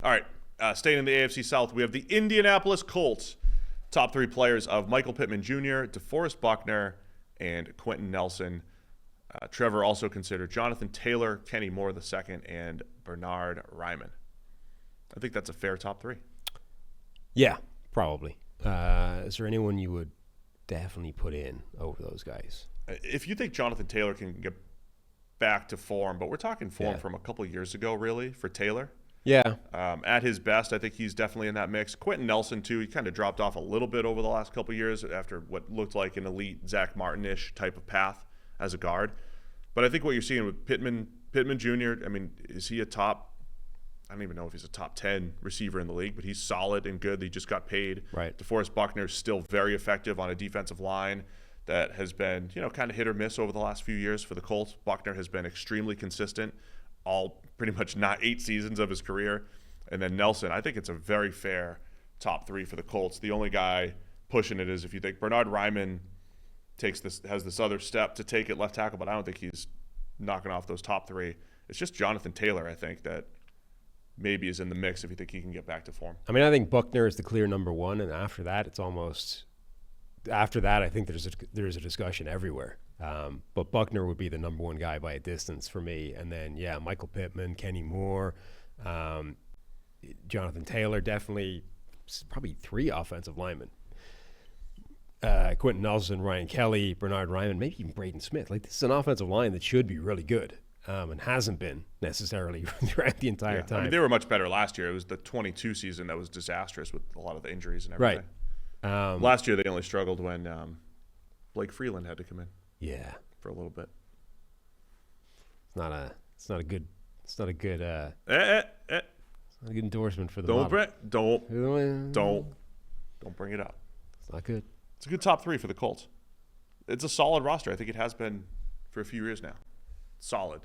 All right, staying in the AFC South, we have the Indianapolis Colts. Top three players of Michael Pittman Jr., DeForest Buckner, and Quentin Nelson. Trevor also considered Jonathan Taylor, Kenny Moore II, and Bernhard Raimann. I think that's a fair top three. Yeah, probably. Is there anyone you would definitely put in over those guys? If you think Jonathan Taylor can get back to form, but we're talking form from a couple of years ago, really, for Taylor. Yeah. At his best, I think he's definitely in that mix. Quentin Nelson, too, he kind of dropped off a little bit over the last couple of years after what looked like an elite Zach Martin-ish type of path as a guard. But I think what you're seeing with Pittman Jr., I mean, is he a top, I don't even know if he's a top 10 receiver in the league, but he's solid and good. He just got paid. Right. DeForest Buckner is still very effective on a defensive line that has been, kind of hit or miss over the last few years for the Colts. Buckner has been extremely consistent all pretty much not 8 seasons of his career. And then Nelson, I think it's a very fair top three for the Colts. The only guy pushing it is if you think Bernhard Raimann has this other step to take at left tackle, but I don't think he's knocking off those top three. It's just Jonathan Taylor, I think, that maybe is in the mix if you think he can get back to form. I mean, I think Buckner is the clear number one, and after that, I think there's a discussion everywhere. But Buckner would be the number one guy by a distance for me. And then, Michael Pittman, Kenny Moore, Jonathan Taylor, definitely probably 3 offensive linemen. Quentin Nelson, Ryan Kelly, Bernhard Raimann, maybe even Braden Smith. Like, this is an offensive line that should be really good and hasn't been necessarily throughout the entire time. I mean, they were much better last year. It was the 22 season that was disastrous with a lot of the injuries and everything. Right. Last year, they only struggled when Blake Freeland had to come in. Yeah, for a little bit. It's not a good endorsement for the model. Don't bring it up. It's not good. It's a good top three for the Colts. It's a solid roster. I think it has been for a few years now. Solid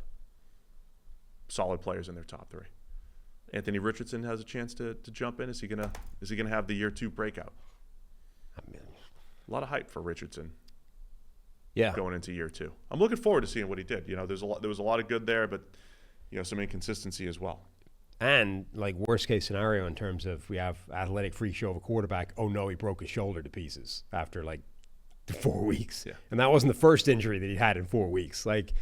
players in their top three. Anthony Richardson has a chance to jump in. Is he gonna have the year 2 breakout? I mean, a lot of hype for Richardson. Yeah, going into year 2. I'm looking forward to seeing what he did. There was a lot of good there, but some inconsistency as well. And like worst case scenario in terms of we have athletic freak show of a quarterback. Oh no, he broke his shoulder to pieces after like 4 weeks. Yeah. And that wasn't the first injury that he had in 4 weeks. Like,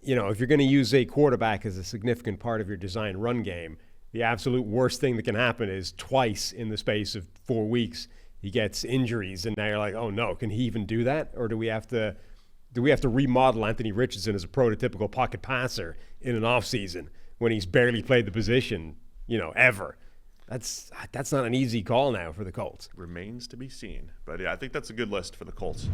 if you're going to use a quarterback as a significant part of your design run game, the absolute worst thing that can happen is twice in the space of 4 weeks he gets injuries, and now you're like, oh no, can he even do that? Or do we have to remodel Anthony Richardson as a prototypical pocket passer in an offseason when he's barely played the position, ever? That's not an easy call now for the Colts. Remains to be seen. But yeah, I think that's a good list for the Colts.